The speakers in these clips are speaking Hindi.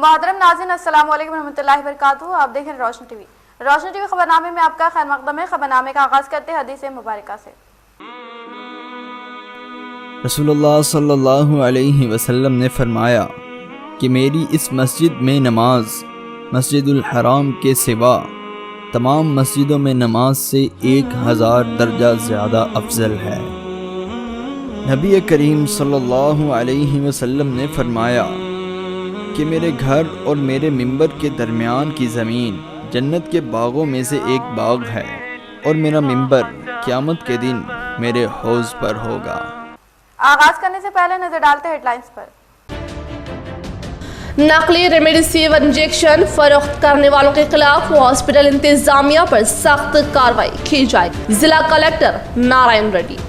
मोहतरम नाज़रीन, अस्सलाम वालेकुम रहमतुल्लाहि व बरकातुहू। आप देख रहे हैं रोशनी टीवी। रोशनी टीवी खबरनामे में आपका खैर मकदम है। खबरनामे का आगाज करते हैं हदीस मुबारका से। रसूलुल्लाह सल्लल्लाहु अलैहि वसल्लम ने फरमाया कि मेरी इस मस्जिद में नमाज मस्जिदुल हराम के सिवा तमाम मस्जिदों में नमाज से 1000 दर्जा ज़्यादा अफजल है। नबी करीम सल्लल्लाहु अलैहि वसल्लम ने फरमाया कि मेरे घर और मेरे मिंबर के दरमियान की ज़मीन जन्नत के बागों में से एक बाग है और मेरा मिंबर क़यामत के दिन मेरे हौज़ पर होगा। आगाज करने से पहले नजर डालते हेडलाइंस पर। नकली रेमडेसिविर इंजेक्शन फरोख्त करने वालों के खिलाफ हॉस्पिटल इंतजामिया पर सख्त कार्रवाई की जाएगी। जिला कलेक्टर नारायण रेड्डी।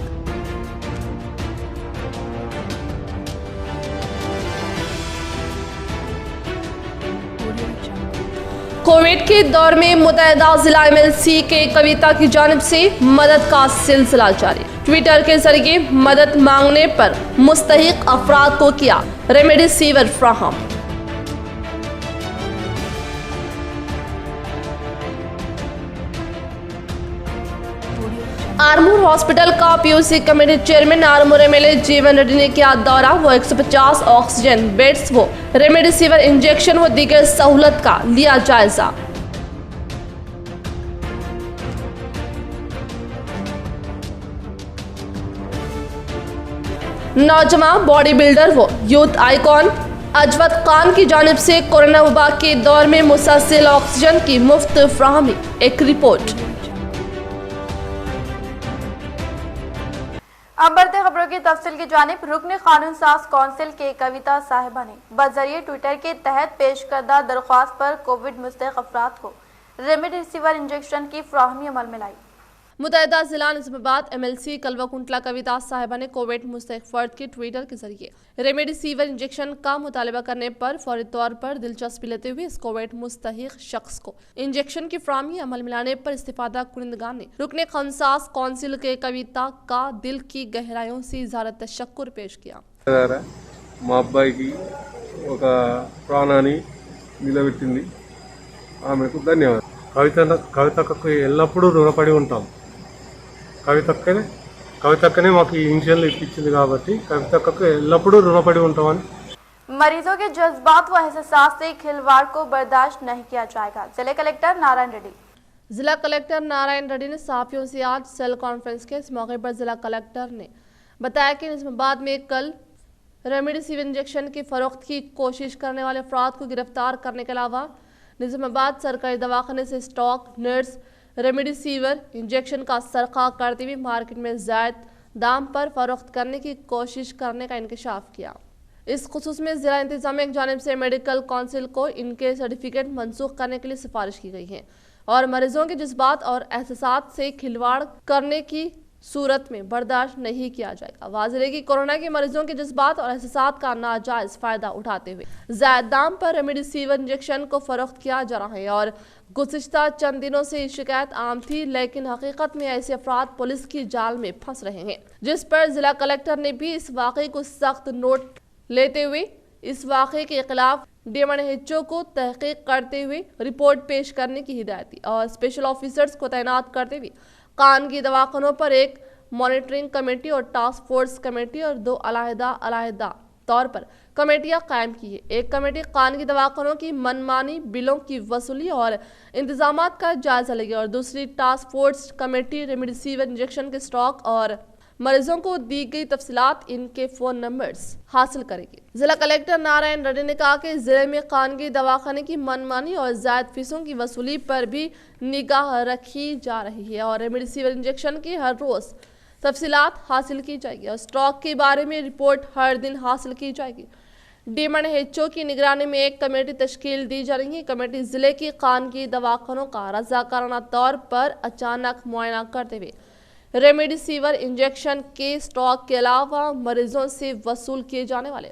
कोविड के दौर में मुतहदा जिला MLC के कविता की जानिब से मदद का सिलसिला जारी। ट्विटर के जरिए मदद मांगने पर मुस्तहिक अफराद को किया रेमडेसिविर फराहम। आरमूर हॉस्पिटल का POC committee chairman Armoor MLA जीवन रेड्डी ने किया दौरा। वो 150 ऑक्सीजन बेड्स व रेमडेसिविर इंजेक्शन व दीगर सहूलत का लिया जायजा। नौजवान बॉडी बिल्डर व यूथ आइकॉन अजवत खान की जानिब से कोरोना वबा के दौर में मुसलसल ऑक्सीजन की मुफ्त फ्राहमी। एक रिपोर्ट। अब बढ़ते खबरों की तफसील की जानिब। रुकन कानून साज कौंसिल के कविता साहिबा ने बजरिए ट्विटर के तहत पेश करदा दरख्वास्त पर कोविड मुस्तहिक अफराद को रेमडेसिविर इंजेक्शन की फ्राहमी अमल में लाई। मुतहदा जिला निज़ामाबाद MLC कलवा-कुंटला कविता साहिबा ने कोविड मुस्तहिक फर्द के ट्विटर के जरिए रेमडेसिविर इंजेक्शन का मुतालबा करने पर फौरी तौर पर दिलचस्पी लेते हुए इस कोविड मुस्तहिक शख्स को इंजेक्शन की फ्राहमी अमल में लाने पर इस्तिफादा कुनिंदगान ने रुकने खंसास कौंसिल के कविता का दिल की गहराइयों से इज़हार तशक्कुर पेश किया। మా అబ్బాయికి ఒక ప్రాణాన్ని నిలబెట్టింది, ఆమెకు ధన్యవాదాలు। కవితకు ఎల్లప్పుడూ రుణపడి ఉంటాం। కవితక్కనే మాకు ఈ ఇంజన్లు ఇప్పించింది కాబట్టి కవితక్కకు ఎల్లప్పుడూ రుణపడి ఉంటామని। मरीजों के जज्बात व एहसास से खिलवाड़ को बर्दाश्त नहीं किया जाएगा। जिला कलेक्टर नारायण रेड्डी। जिला कलेक्टर नारायण रेड्डी ने सहाफियों से आज सेल कॉन्फ्रेंस के इस मौके पर जिला कलेक्टर ने बताया कि निज़ामाबाद में कल रेमडेसिविर इंजेक्शन की फरोख्त की कोशिश करने वाले अफराद को गिरफ्तार करने के अलावा निज़ामाबाद सरकारी दवाखाने से स्टॉक नर्स रेमडेसिविर इंजेक्शन का सरखा करते हुए मार्केट में ज़ायद दाम पर फरोख्त करने की कोशिश करने का इंकशाफ किया। इस खुसूस में जिला इंतजामिया की जानिब से मेडिकल काउंसिल को इनके सर्टिफिकेट मनसूख करने के लिए सिफारिश की गई है और मरीजों के जज्बात और एहसास से खिलवाड़ करने की सूरत में बर्दाश्त नहीं किया जाएगा। वाज़ेह है कि कोरोना के मरीजों के जज्बात और एहसास का नाजायज फायदा उठाते हुए ज़ायद दाम पर रेमडेसिविर इंजेक्शन को फरोख्त किया जा रहा है और गुज़िश्ता चंद दिनों से शिकायत आम थी, लेकिन हकीकत में ऐसे अफराद पुलिस की जाल में फंस रहे हैं, जिस पर जिला कलेक्टर ने भी इस वाक़े को सख्त नोट लेते हुए इस वाक़े के खिलाफ DMNHO को तहकीक करते हुए रिपोर्ट पेश करने की हिदायत दी और स्पेशल ऑफिसर्स को तैनात करते हुए खानगी दवाखानों पर एक मॉनिटरिंग कमेटी और टास्क फोर्स कमेटी और 2 अलहदा तौर पर कमेटियां कायम की है। एक कमेटी खानगी दवाखानों की मनमानी बिलों की वसूली और इंतजामात का जायजा लेगी और दूसरी task force committee remdesivir injection के स्टॉक और मरीजों को दी गई तफसीलात इनके फ़ोन नंबर्स हासिल करेगी। जिला कलेक्टर नारायण रेड्डी ने कहा कि जिले में खानगी दवाखाने की मनमानी और जायद फीसों की वसूली पर भी निगाह रखी जा रही है और रेमडेसिविर इंजेक्शन की हर रोज़ तफसीलात हासिल की जाएगी और स्टॉक के बारे में रिपोर्ट हर दिन हासिल की जाएगी। DMNHO की निगरानी में एक कमेटी तश्कील दी जा रही है। कमेटी जिले की खानगी दवाखानों का रज़ाकाराना तौर पर अचानक मुआयना करते हुए रेमडेसिविर इंजेक्शन के स्टॉक के अलावा मरीजों से वसूल किए जाने वाले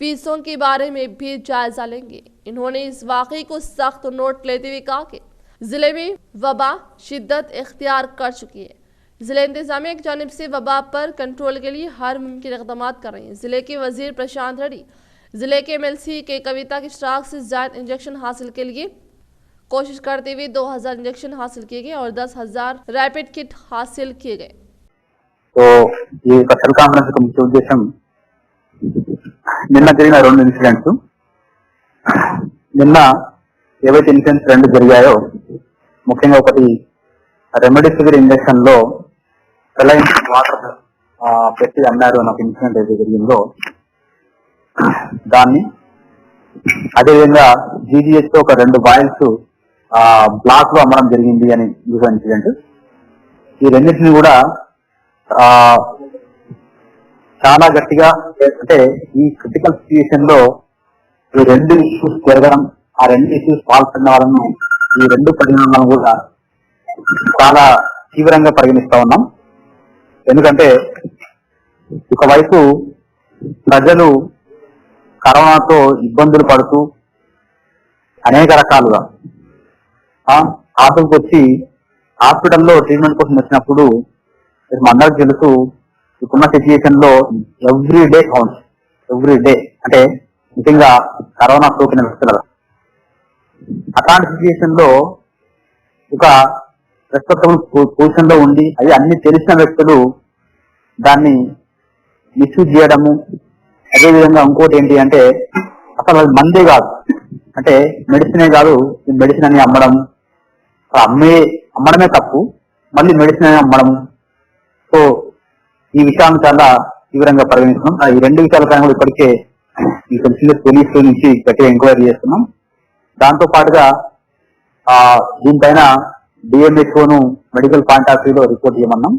फीसों के बारे में भी जायजा लेंगे। इन्होंने इस वाक़े को सख्त नोट लेते हुए कहा कि जिले में वबा शिद्दत इख्तियार कर चुकी है। जिला इंतजामिया की जानिब से वबा पर कंट्रोल के लिए हर मुमकिन इक़दाम कर रही है। जिले के वजीर प्रशांत रेड्डी जिले के एमएलसी के कविता की स्टॉक से ज्यादा इंजेक्शन हासिल के लिए कोशिश करते हुए 2000 इंजेक्शन हासिल किए गए और 10,000 रैपिड किट हासिल किए गए। तो ఈ యొక్క సెల్ కాన్ఫరెన్స్ యొక్క ముఖ్య ఉద్దేశం నిన్న జరిగిన 2 ఇన్సిడెంట్స్, నిన్న ఏవైతే ఇన్సిడెంట్స్ 2 జరిగాయో ముఖ్యంగా ఒకటి రెమెడిసివిర్ ఇంజెక్షన్ లో సెలైన్ వాటర్ పెట్టి అన్నారు అన్న ఒక ఇన్సిడెంట్ అయితే జరిగిందో దాన్ని, అదేవిధంగా జీజీహెచ్ తో ఒక 2 బాయిల్స్ బ్లాక్ లో అమ్మడం జరిగింది అని ఇంకొక ఇన్సిడెంట్. ఈ రెండింటిని కూడా చాలా గట్టిగా, అంటే ఈ క్రిటికల్ సిచ్యుయేషన్ లో ఈ 2 ఇష్యూస్ జరగడం, ఆ 2 ఇష్యూస్ పాల్పడిన వాళ్ళని ఈ 2 పరిణామాలను కూడా చాలా తీవ్రంగా పరిగణిస్తా ఉన్నాం. ఎందుకంటే ఒకవైపు ప్రజలు కరోనాతో ఇబ్బందులు పడుతూ అనేక రకాలుగా హాస్పిటల్కి వచ్చి హాస్పిటల్లో ట్రీట్మెంట్ కోసం వచ్చినప్పుడు అందరికి తెలుసు ఇప్పుడున్న సిచ్యుయేషన్ లో every day counts, every day అంటే ముఖ్యంగా కరోనా సోకిన వ్యక్తుల అట్లాంటి సిచ్యుయేషన్ లో ఒక రెస్పెక్టబుల్ పొజిషన్ లో ఉండి అది అన్ని తెలిసిన వ్యక్తులు దాన్ని మిస్యూజ్ చేయడము. అదేవిధంగా ఇంకోటి ఏంటి అంటే అసలు అది మందే కాదు, అంటే మెడిసినే కాదు, మెడిసిన్ అని అమ్మడం, అమ్మడమే తప్పు, మళ్ళీ మెడిసిన్ అని అమ్మడం. సో ఈ విషయాన్ని చాలా తీవ్రంగా పరిగణిస్తున్నాం. ఈ 2 విషయాలపైన కూడా ఇప్పటికే ఈ తెలిసిన పోలీసు నుంచి గట్టిగా ఎంక్వైరీ చేస్తున్నాం. దాంతో పాటుగా దీనిపైన డిఎంహెచ్ఓను మెడికల్ పాయింట్ ఆఫ్ వ్యూలో రిపోర్ట్ ఇవ్వమన్నాం,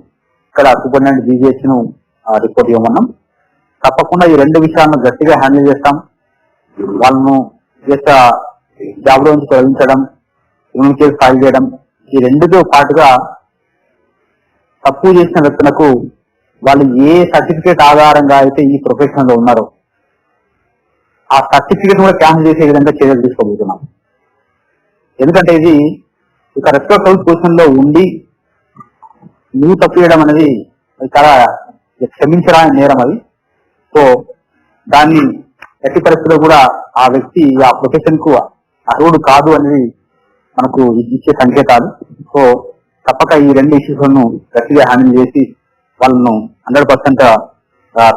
ఇక్కడ సూపరింటెండెంట్ జీజీహెచ్ ను రిపోర్ట్ ఇవ్వమన్నాం. తప్పకుండా ఈ 2 విషయాలను గట్టిగా హ్యాండిల్ చేస్తాం. వాళ్ళను జాబ్ లో నుంచి తొలగించడం, క్రిమినల్ కేసు ఫైల్ చేయడం, ఈ 2తో పాటుగా తప్పు చేసిన వ్యక్తులకు వాళ్ళు ఏ సర్టిఫికేట్ ఆధారంగా అయితే ఈ ప్రొఫెషన్ లో ఉన్నారో ఆ సర్టిఫికేట్ కూడా క్యాన్సిల్ చేసే విధంగా చర్యలు తీసుకోబోతున్నాం. ఎందుకంటే ఇది ఒక రెస్పెక్టబుల్ పొజిషన్ లో ఉండి నువ్వు తప్పు చేయడం అనేది చాలా క్షమించరాని నేరం అది. సో దాన్ని ఎట్టి పరిస్థితుల్లో కూడా ఆ వ్యక్తి ఆ ప్రొఫెషన్ కు అర్హుడు కాదు అనేది మనకు ఇచ్చే సంకేతాలు. సో తప్పక ఈ 2 ఇష్యూస్లను గట్టిగా హ్యాండిల్ చేసి వాళ్ళను 100%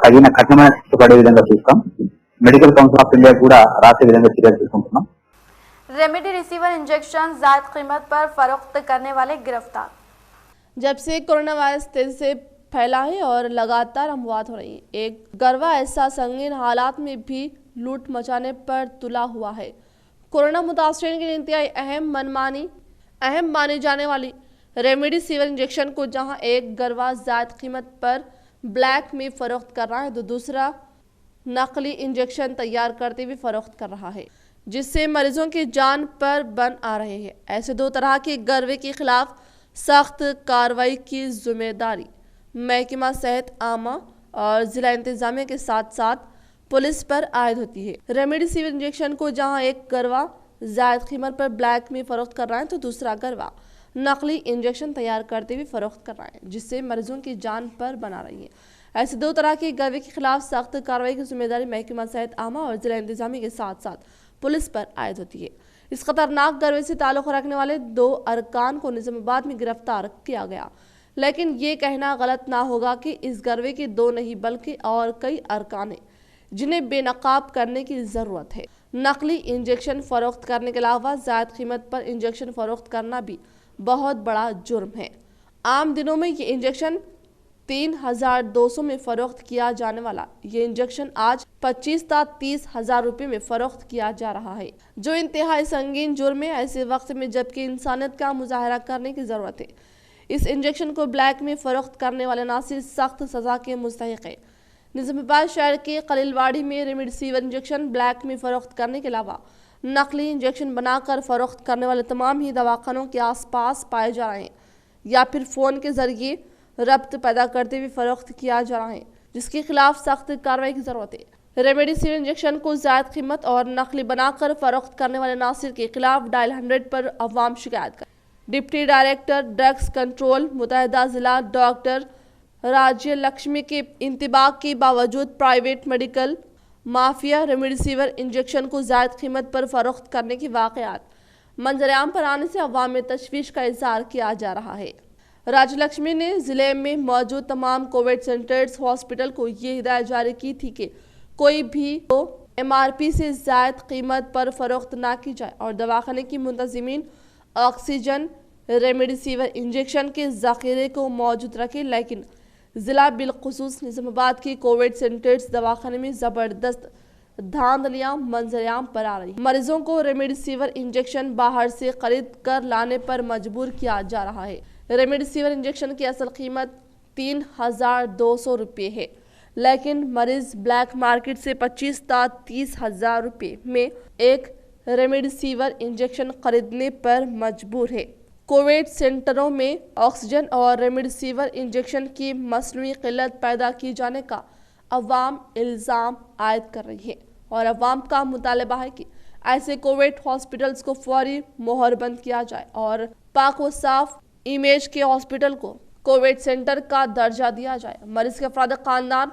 తగిన కఠినమైన శిక్ష పడే విధంగా చూస్తాం. मेडिकल काउंसिल ऑफ इंडिया కూడా రాసే విధంగా చర్యలు తీసుకుంటున్నాం. रेमडी रिसीवर इंजेक्शन जायद कीमत पर फरोख्त करने वाले गिरफ्तार। जब से कोरोना वायरस तेजी से फैला है और लगातार अमवात हो रही है, एक गरवा ऐसा संगीन हालात में भी लूट मचाने पर तुला हुआ है। कोरोना मुतासरीन के लिए इंतहाई अहम मानी जाने वाली रेमडी रिसीवर इंजेक्शन को जहां एक गरवा जायद कीमत पर ब्लैक में फरोख्त कर रहा है तो दूसरा नकली इंजेक्शन तैयार करते हुए फरोख्त कर रहा है, जिससे मरीजों की जान पर बन आ रहे हैं। ऐसे 2 तरह के गरवे के खिलाफ सख्त कार्रवाई की जिम्मेदारी महकमा सेहत आमा और जिला इंतजामिया के साथ साथ पुलिस पर आयद होती है। रेमडी रिसीवर इंजेक्शन को जहां एक गरवा जायद कीमत पर ब्लैक में फरोख्त कर रहा है तो दूसरा गरवा नकली इंजेक्शन तैयार करते हुए फरोख्त कर रहा है, जिससे मरीजों की जान पर बना रही है। ऐसे 2 तरह के गरवे के खिलाफ सख्त कार्रवाई की जिम्मेदारी महकमा सेहत आमा और जिला इंतजामिया के साथ साथ पुलिस पर आयद होती है। इस खतरनाक गरवे से ताल्लुक़ रखने वाले 2 अरकान को निजामाबाद में गिरफ्तार किया गया, लेकिन ये कहना गलत ना होगा कि इस गरवे के 2 नहीं बल्कि और कई अरकान हैं जिन्हें बेनकाब करने की ज़रूरत है। नकली इंजेक्शन फरोख्त करने के अलावा ज़ायद कीमत पर इंजेक्शन फरोख्त करना भी बहुत बड़ा जुर्म है। आम दिनों में ये इंजेक्शन 3,200 में फरोख्त किया जाने वाला ये इंजेक्शन आज 25-30,000 रुपये में फरोख्त किया जा रहा है, जो इंतहाई संगीन जुर्म है ऐसे वक्त में जबकि इंसानियत का मुजाहरा करने की ज़रूरत है। इस इंजेक्शन को ब्लैक में फरोख्त करने वाले नासिर सख्त सज़ा के मुस्तहिक़ है। निजामाबाद शहर के कलीलवाड़ी में रेमडी रिसीवर इंजेक्शन ब्लैक में फरोख्त करने के अलावा नकली इंजेक्शन बनाकर फरोख्त करने वाले तमाम ही दवाखानों के आसपास पाए जा रहे हैं या फिर फ़ोन के ज़रिए रब्त पैदा करते हुए फरोख्त किया जा रहा है, जिसके खिलाफ सख्त कार्रवाई की जरूरत है। रेमडी रिसीवर इंजेक्शन को जायद कीमत और नकली बनाकर फरोख्त करने वाले नासिर के खिलाफ डायल 100 पर अवाम शिकायत कर। डिप्टी डायरेक्टर ड्रग्स कंट्रोल मुतहदा जिला डॉक्टर राज्य लक्ष्मी के इंतबाह के बावजूद private medical mafia remdesivir injection को जायद कीमत पर फरोख्त करने की वाकयात मंजरेआम पर आने से अवाम में तशवीश का इजहार किया जा रहा है। राज्यलक्ष्मी ने जिले में मौजूद तमाम कोविड सेंटर्स हॉस्पिटल को ये हिदायत जारी की थी कि कोई भी MRP से जायद कीमत पर फरोख्त ना की जाए और दवाखाने की मुंतजिमीन ऑक्सीजन रेमडेसिविर इंजेक्शन के ज़ख़ीरे को मौजूद रखे। लेकिन ज़िला बिलखुसूस निज़ामाबाद की कोविड सेंटर्स दवाखाने में ज़बरदस्त धांधलियां मंजरेआम पर आ रही। मरीजों को रेमडेसिविर इंजेक्शन बाहर से खरीद कर लाने पर मजबूर किया जा रहा है। रेमडेसिविर इंजेक्शन की असल कीमत 3,200 रुपये है, लेकिन मरीज ब्लैक मार्केट से 25 से 30 हज़ार रुपये में एक रेमडेसिविर इंजेक्शन खरीदने पर मजबूर है। कोविड सेंटरों में ऑक्सीजन और रेमडेसिविर इंजेक्शन की मसनूई किल्लत पैदा की जाने का अवाम इल्ज़ाम आयद कर रही है और अवाम का मुतालबा है कि ऐसे कोविड हॉस्पिटल्स को फौरी मोहर बंद किया जाए और पाक व साफ इमेज के हॉस्पिटल को कोविड सेंटर का दर्जा दिया जाए। मरीज के अफराद खानदान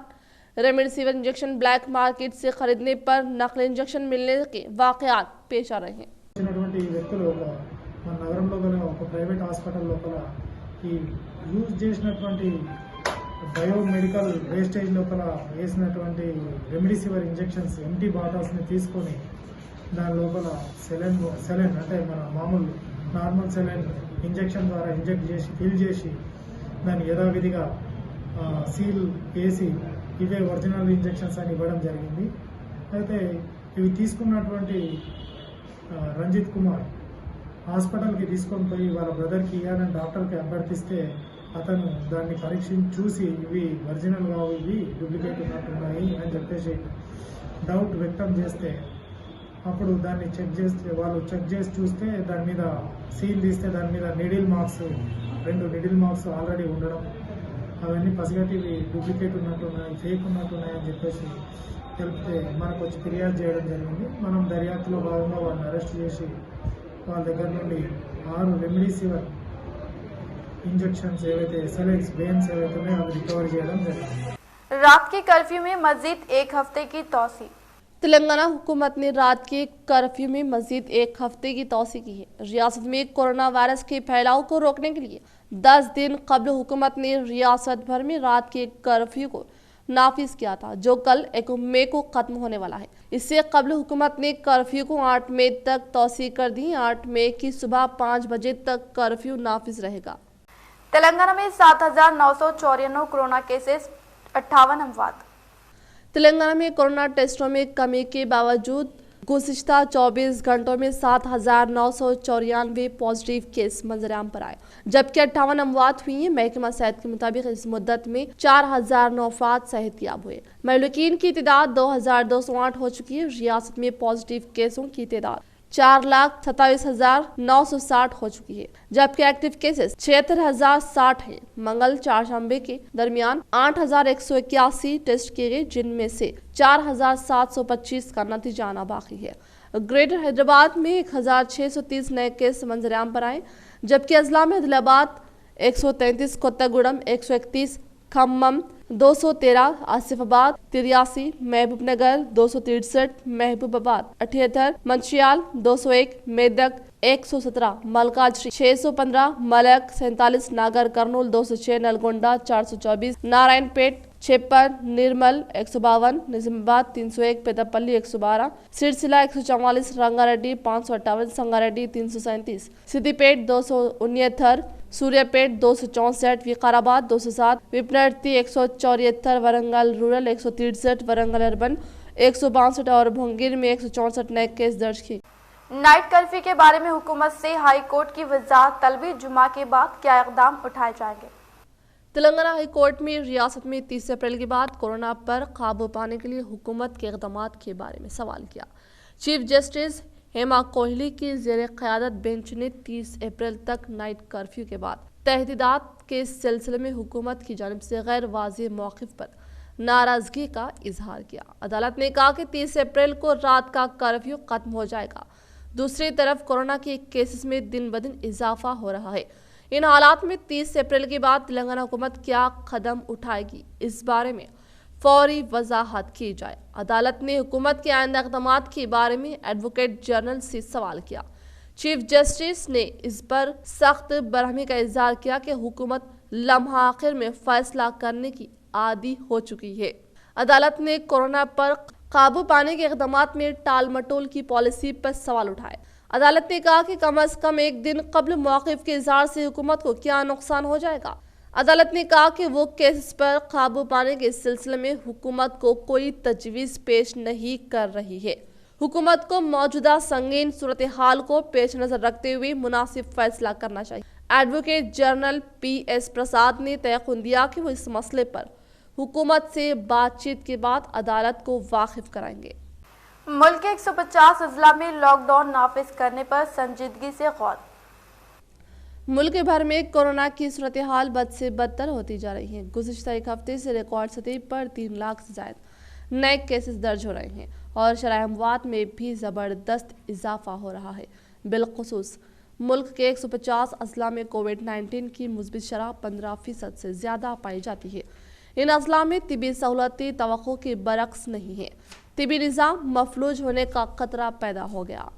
रेमडेसिविर इंजेक्शन ब्लैक मार्केट से खरीदने पर नकली इंजेक्शन मिलने के वाकयात पेश आ रहे हैं। వచ్చినటువంటి వ్యక్తులు మన నగరంలో గల ఒక ప్రైవేట్ హాస్పిటల్ లోపల ఈ యూజ్ చేసినటువంటి బయోమెడికల్ వేస్టేజ్ లోపల వేసినటువంటి రెమ్డెసివిర్ ఇంజెక్షన్స్ ఎంటీ బాటిల్స్ని తీసుకొని దాని లోపల సెలైన్ అంటే మన మామూలు నార్మల్ సెలైన్ ఇంజెక్షన్ ద్వారా ఇంజెక్ట్ చేసి ఫిల్ చేసి దాన్ని యథావిధిగా సీల్ వేసి ఇవే ఒరిజినల్ ఇంజెక్షన్స్ అని ఇవ్వడం జరిగింది। అయితే ఇవి తీసుకున్నటువంటి రంజిత్ కుమార్ హాస్పిటల్కి తీసుకొని పోయి వాళ్ళ బ్రదర్కి ఇవ్వాలని డాక్టర్కి అభ్యర్థిస్తే అతను దాన్ని చూసి ఇవి ఒరిజినల్ కావు, ఇవి డూప్లికేట్ ఉన్నట్టున్నాయి అని చెప్పేసి డౌట్ వ్యక్తం చేస్తే అప్పుడు దాన్ని వాళ్ళు చెక్ చేసి చూస్తే దాని మీద సీల్ తీస్తే దాని మీద రెండు నిడిల్ మార్క్స్ ఆల్రెడీ ఉండడం, అవన్నీ పసిగట్టి ఇవి డూప్లికేట్ ఉన్నట్టున్నాయి, ఫేక్ ఉన్నట్టున్నాయి అని చెప్పేసి తెలిపితే మనకు వచ్చి ఫిర్యాదు చేయడం జరిగింది। మనం దర్యాప్తులో భాగంగా వాళ్ళని అరెస్ట్ చేసి వాళ్ళ దగ్గర నుండి 6 రెమ్డెసివిర్ इंजेक्शंस एवैते SLX वेन्स एवैते में अब रिकवर చేయడం జరిగింది। रात के कर्फ्यू में मजीद 1 हफ्ते की तौसी। तेलंगाना हुकूमत ने रात के कर्फ्यू में मजीद 1 हफ्ते की तौसी की है। रियासत में कोरोना वायरस के फैलाव को रोकने के लिए 10 दिन कबल हुकूमत ने रियासत भर में रात के कर्फ्यू को नाफिज किया था, जो कल 1 मई को खत्म होने वाला है। इससे कबल हुकूमत ने कर्फ्यू को 8 मई तक तौसी कर दी। 8 मई की सुबह 5 बजे तक कर्फ्यू नाफिज रहेगा। तेलंगाना में 7,994 कोरोना केसेस, 58 अमवात। तेलंगाना में कोरोना टेस्टों में कमी के बावजूद गुज़िश्ता 24 घंटों में 7,994 पॉजिटिव केस मंजरेआम पर आए, जबकि 58 अमवात हुई हैं। महकमा सेहत के मुताबिक इस मुद्दत में 4,009 अफराद सेहतियाब हुए। मलूकीन की तादाद 2,208 हो चुकी है। रियासत में पॉजिटिव केसों की तादाद 4,27,960 हो चुकी है, जबकि एक्टिव केसेस 76,060 हैं। मंगल चारशंबे के दरमियान 8,181 टेस्ट किए गए, जिनमें से 4,725 का नतीजा आना बाकी है। ग्रेटर हैदराबाद में 1,630 नए केस मंजरेआम पर आए, जबकि अजला में आदिलाबाद 133, कोत्तागुड़म 131, खम्मम 213, आसिफाबाद 83, महबूबनगर 263, महबूबाबाद 78, मंचियाल 201, मेदक 117, मलकाजी 615, मलक 47, नागर कर्नूल 206, नलगोंडा 424, नारायणपेट 56, निर्मल 152, निजामाबाद 301, पेदपल्ली 112, सिरसिला 144, रंगारेड्डी 558, संगारेड्डी 337, सिद्दीपेट 269, सूर्यापेट 264, विकाराबाद 207, विपनर्ती 174, वरंगल रूरल 163, वरंगल अर्बन 162 और भोंगिर में 164 नए केस दर्ज किए। नाइट कर्फ्यू के बारे में हुकूमत से हाई कोर्ट की वजाहत तलबी, जुमा के बाद क्या इकदाम उठाए जाएंगे। तेलंगाना हाई कोर्ट में रियासत में 30 अप्रैल के बाद कोरोना पर काबू पाने के लिए हुकूमत के इकदाम के बारे में सवाल किया। चीफ जस्टिस हेमा कोहली की ज़ेर क़यादत बेंच ने 30 अप्रैल तक नाइट कर्फ्यू के बाद तहदीदात के सिलसिले में हुकूमत की जानिब से गैर वाज़ेह मौक़िफ़ पर नाराज़गी का इजहार किया। अदालत ने कहा कि 30 अप्रैल को रात का कर्फ्यू ख़त्म हो जाएगा। दूसरी तरफ कोरोना के केसेस में दिन ब दिन इजाफा हो रहा है। इन हालात में 30 अप्रैल के बाद तेलंगाना हुकूमत क्या कदम उठाएगी, इस बारे में फौरी वजाहत की जाए। अदालत ने हुकूमत के आइंदा इक़दाम के बारे में एडवोकेट जनरल से सवाल किया। चीफ जस्टिस ने इस पर सख्त बरहमी का इजहार किया कि हुकूमत लम्हा आखिर में फैसला करने की आदी हो चुकी है। अदालत ने कोरोना पर काबू पाने के इक़दाम में टाल मटोल की पॉलिसी पर सवाल उठाए। अदालत ने कहा कि कम अज कम एक दिन कबल मौक़िफ़ के इजहार से हुकूमत को क्या नुकसान हो जाएगा। अदालत ने कहा कि वो केस पर काबू पाने के सिलसिले में हुकूमत को कोई तजवीज़ पेश नहीं कर रही है। हुकूमत को मौजूदा संगीन सूरत हाल को पेश नज़र रखते हुए मुनासिब फैसला करना चाहिए। एडवोकेट जनरल PS प्रसाद ने तयक़ुन दिया कि वो इस मसले पर हुकूमत से बातचीत के बाद अदालत को वाकिफ कराएंगे। मुल्क के 150 अजला में लॉकडाउन नाफिज करने पर संजीदगी से गौर। मुल्क भर में कोरोना की सूरत हाल बद से बदतर होती जा रही है। गुज़िश्ता एक हफ्ते से रिकॉर्ड सतह पर 3 लाख से ज़ायद नए केसेस दर्ज हो रहे हैं और शरह अमवात में भी ज़बरदस्त इजाफा हो रहा है। बिलखुसूस मुल्क के 150 अजला में कोविड-19 की मुस्बित शरह 15% से ज़्यादा पाई जाती है। इन अजला में तिबी सहूलतें तवक्को के बरक्स नहीं है। तिबी निज़ाम मफलूज होने का खतरा पैदा हो गया,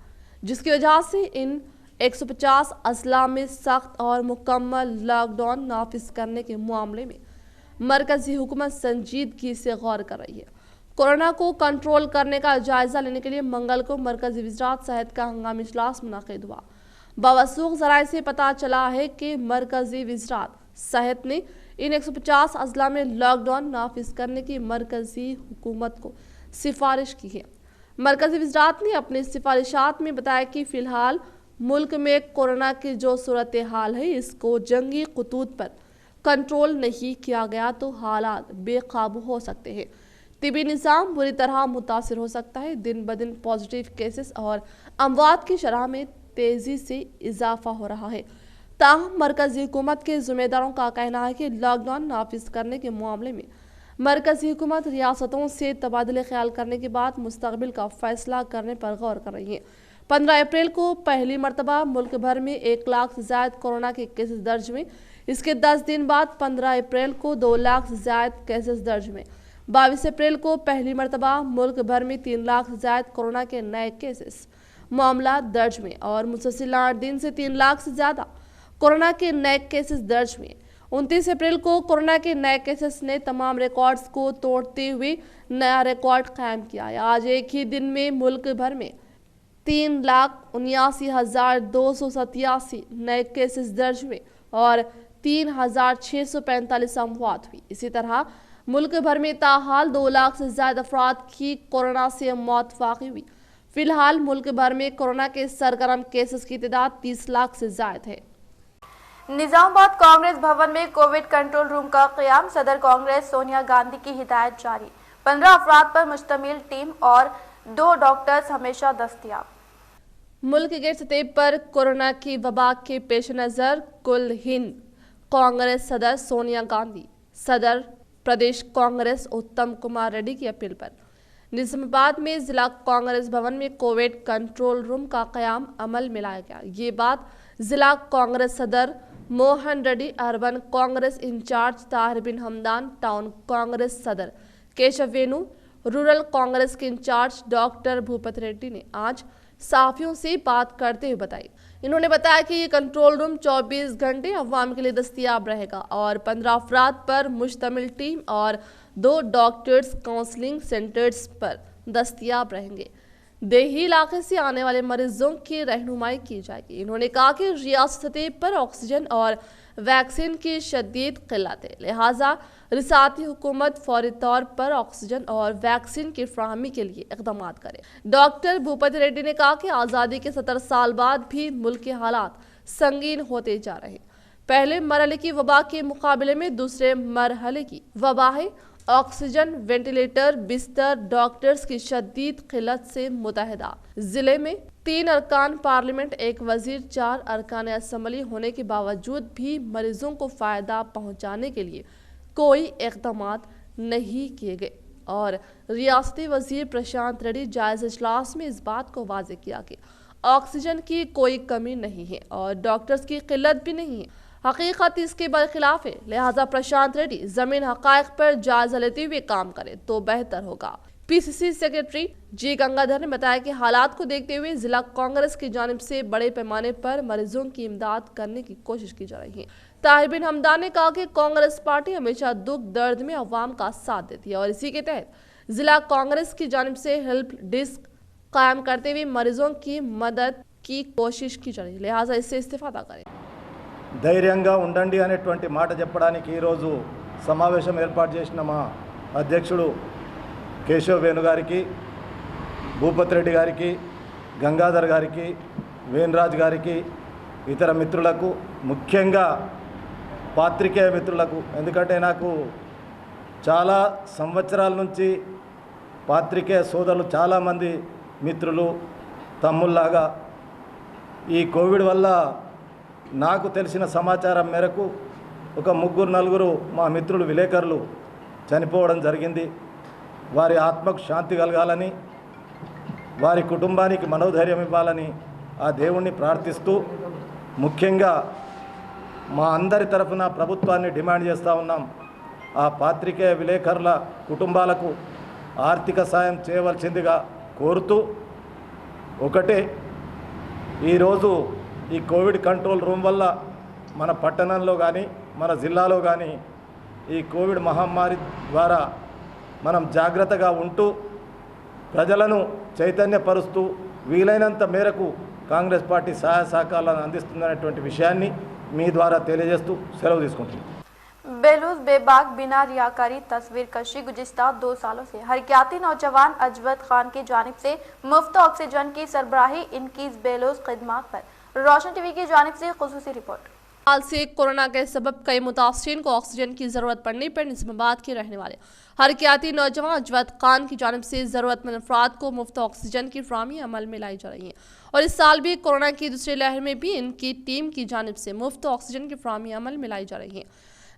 जिसकी वजह से इन 150 अजला में सख्त और मुकम्मल लॉकडाउन नाफिज करने के मामले में मरकजी हुकूमत संजीदगी से गौर कर रही है। कोरोना को कंट्रोल करने का जायजा लेने के लिए मंगल को मरकजी वज़ारत सेहत का हंगामी इजलास मुनक़िद हुआ। बावसूख ज़राए से पता चला है कि मरकजी वज़ारत सेहत ने इन 150 अजला में लॉकडाउन नाफिज करने की मरकजी हुकूमत को सिफारिश की है। मरकजी वज़ारत ने अपनी सिफारिशात में बताया कि फ़िलहाल मुल्क में कोरोना की जो सूरत हाल है, इसको जंगी खतूत पर कंट्रोल नहीं किया गया तो हालात बेकाबू हो सकते हैं। तिबी निज़ाम बुरी तरह मुतासिर हो सकता है। दिन ब दिन पॉजिटिव केसेस और अमवात की शरह में तेज़ी से इजाफा हो रहा है। ताहम मरकजी हुकूमत के ज़िम्मेदारों का कहना है कि लॉकडाउन नाफिज करने के मामले में मरकजी हुकूमत रियासतों से तबादले ख्याल करने के बाद मुस्तकबिल का फैसला करने पर गौर कर रही है। 15 अप्रैल को पहली मरतबा मुल्क भर में 1 लाख से ज़ायद कोरोना के केसेस दर्ज हुए। इसके 10 दिन बाद 15 अप्रैल को 2 लाख से ज़ायद केसेस दर्ज हुए। 22 अप्रैल को पहली मरतबा मुल्क भर में 3 लाख से ज़ायद कोरोना के नए केसेस मामला दर्ज हुए और मुसलसल 8 दिन से 3 लाख से ज़्यादा कोरोना के नए केसेस दर्ज हुए। 29 अप्रैल को कोरोना के नए केसेस ने तमाम रिकॉर्ड्स को तोड़ते हुए नया रिकॉर्ड कायम किया है। आज एक ही दिन में मुल्क भर में 3,79,287 नए केसेस दर्ज हुए और 3,645 अमवात हुई। इसी तरह मुल्क भर में ताहाल 2 लाख से ज़्यादा अफराद की कोरोना से मौत वाक़ई हुई। फिलहाल मुल्क भर में कोरोना के सरगर्म केसेस की तादाद 30 लाख से ज़ायद है। निजामाबाद कांग्रेस भवन में कोविड कंट्रोल रूम का क़याम। सदर कांग्रेस सोनिया गांधी की हिदायत जारी। 15 अफराद पर मुश्तमिल टीम और 2 डॉक्टर्स हमेशा दस्तयाब। मुल्क के सतह पर कोरोना की वबा के पेश नज़र कुल हिंद कांग्रेस सदर सोनिया गांधी, सदर प्रदेश कांग्रेस उत्तम कुमार रेड्डी की अपील पर निजामाबाद में जिला कांग्रेस भवन में कोविड कंट्रोल रूम का क़याम अमल में लाया गया। ये बात जिला कांग्रेस सदर मोहन रेड्डी, अर्बन कांग्रेस इंचार्ज ताहिर बिन हमदान, टाउन कांग्रेस सदर केशव वेणु, रूरल कांग्रेस के इंचार्ज डॉक्टर भूपत रेड्डी ने आज साफियों से बात करते हुए बताई। इन्होंने बताया कि ये कंट्रोल रूम 24 घंटे अवाम के लिए दस्तयाब रहेगा और 15 अफराद पर मुश्तमिल टीम और 2 डॉक्टर्स काउंसलिंग सेंटर्स पर दस्तयाब रहेंगे। देही इलाके से आने वाले मरीजों की रहनुमाई की जाएगी। इन्होंने कहा कि रियासत पर ऑक्सीजन और वैक्सीन की शदीद किल्लत है, लिहाजा रियासती हुकूमत फौरी तौर पर ऑक्सीजन और वैक्सीन की फ्राहमी के लिए इक़दाम करे। डॉक्टर भूपत रेड्डी ने कहा कि आज़ादी के 70 साल बाद भी मुल्क के हालात संगीन होते जा रहे हैं। पहले मरहले की वबा के मुकाबले में दूसरे मरहले की वबा है। ऑक्सीजन, वेंटिलेटर, बिस्तर, डॉक्टर्स की शदीद किल्लत से मुतहदा जिले में 3 अरकान पार्लियामेंट, 1 वजीर, 4 अरकान असम्बली होने के बावजूद भी मरीजों को फ़ायदा पहुंचाने के लिए कोई इक़दाम नहीं किए गए और रियासती वजीर प्रशांत रेड्डी जायज़ा इजलास में इस बात को वाज़ेह किया कि ऑक्सीजन की कोई कमी नहीं है और डॉक्टर्स की किल्लत भी नहीं है। हकीकत इसके बरखिलाफ है, लिहाजा प्रशांत रेड्डी जमीन हकायक पर जायजा लेते हुए काम करे तो बेहतर होगा। पीसीसी सेक्रेटरी जी गंगाधर ने बताया कि हालात को देखते हुए जिला कांग्रेस की जानिब से बड़े पैमाने पर मरीजों की इमदाद करने की कोशिश की जा रही है। ताहिर बिन हमदान ने कहा कि कांग्रेस पार्टी हमेशा दुख दर्द में अवाम का साथ देती है और इसी के तहत जिला कांग्रेस की जानिब से हेल्प डेस्क कायम करते हुए मरीजों की मदद की कोशिश की जा रही है, लिहाजा इससे इस्तेफादा करें। ధైర్యంగా ఉండండి అనేటువంటి మాట చెప్పడానికి ఈరోజు సమావేశం ఏర్పాటు చేసిన మా అధ్యక్షుడు కేశవ్ వేణు గారికి, భూపత్ రెడ్డి గారికి, గంగాధర్ గారికి, వేణురాజ్ గారికి, ఇతర మిత్రులకు, ముఖ్యంగా పాత్రికేయ మిత్రులకు, ఎందుకంటే నాకు చాలా సంవత్సరాల నుంచి పాత్రికేయ సోదరులు చాలామంది మిత్రులు తమ్ముళ్ళలాగా ఈ కోవిడ్ వల్ల నాకు తెలిసిన సమాచారం మేరకు ఒక 3-4 మా మిత్రులు విలేకరులు చనిపోవడం జరిగింది. వారి ఆత్మకు శాంతి కలగాలని, వారి కుటుంబానికి మనోధైర్యం ఇవ్వాలని ఆ దేవుణ్ణి ప్రార్థిస్తూ ముఖ్యంగా మా అందరి తరఫున ప్రభుత్వాన్ని డిమాండ్ చేస్తూ ఉన్నాం. ఆ పాత్రికేయ విలేకరుల కుటుంబాలకు ఆర్థిక సాయం చేయవలసిందిగా కోరుతూ, ఒకటే ఈరోజు ఈ కోవిడ్ కంట్రోల్ రూమ్ వల్ల మన పట్టణంలో కానీ మన జిల్లాలో కానీ ఈ కోవిడ్ మహమ్మారి ద్వారా మనం జాగ్రత్తగా ఉంటూ ప్రజలను చైతన్యపరుస్తూ వీలైనంత మేరకు కాంగ్రెస్ పార్టీ సహాయ సహకారాలను అందిస్తుందనేటువంటి విషయాన్ని మీ ద్వారా తెలియజేస్తూ సెలవు తీసుకుంటున్నాను. बेलूस बेबाक बिना रियाकारी तस्वीर कशी गुज़िस्ता 2 सालों से हरकियाती नौजवान अजवद खान की जानिब से मुफ्त ऑक्सीजन की सरबराही इनकी बेलूस खिदमात पर रोशन टीवी की जानिब से खुसूसी रिपोर्ट। हाल से कोरोना के सबब कई मुतासिरीन को ऑक्सीजन की जरूरत पड़ने पर निज़ामाबाद के रहने वाले हरकियाती नौजवान अजवद खान की जानिब से जरूरतमंद अफराद को मुफ्त ऑक्सीजन की फराहमी अमल में लाई जा रही है और इस साल भी कोरोना की दूसरी लहर में भी इनकी टीम की जानिब से मुफ्त ऑक्सीजन की फराहमी अमल में लाई जा रही है।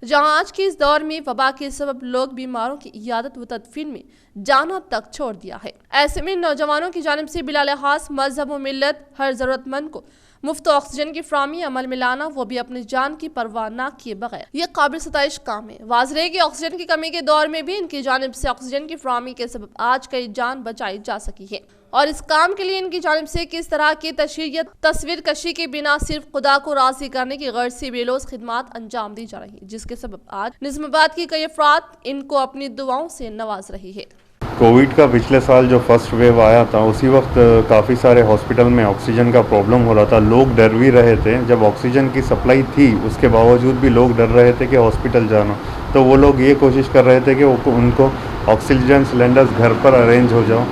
जहां आज के इस दौर में वबा के सबब लोग बीमारों की इयादत व तदफीन में जाना तक छोड़ दिया है, ऐसे में नौजवानों की जानिब से बिला लिहाज मजहब व मिल्लत हर जरूरतमंद को मुफ्त ऑक्सीजन की फराहमी अमल में लाना, वो भी अपनी जान की परवाह न किए बगैर, ये काबिल सताइश काम है। वाज़ेह है कि ऑक्सीजन की कमी के दौर में भी इनकी जानिब से ऑक्सीजन की फराहमी के सबब आज कई जान बचाई जा सकी है और इस काम के लिए इनकी जानिब से किस तरह की तशरीयत तस्वीर कशी के बिना सिर्फ खुदा को राज़ी करने की गर्ज से बेलोस खिदमात अंजाम दी जा रही है, जिसके सबब आज निज़ामाबाद की कई अफराद इनको अपनी दुआओं से नवाज रही है। कोविड का पिछले साल जो फर्स्ट वेव आया था उसी वक्त काफ़ी सारे हॉस्पिटल में ऑक्सीजन का प्रॉब्लम हो रहा था, लोग डर भी रहे थे। जब ऑक्सीजन की सप्लाई थी उसके बावजूद भी लोग डर रहे थे कि हॉस्पिटल जाना, तो वो लोग ये कोशिश कर रहे थे कि उनको ऑक्सीजन सिलेंडर्स घर पर अरेंज हो जाओ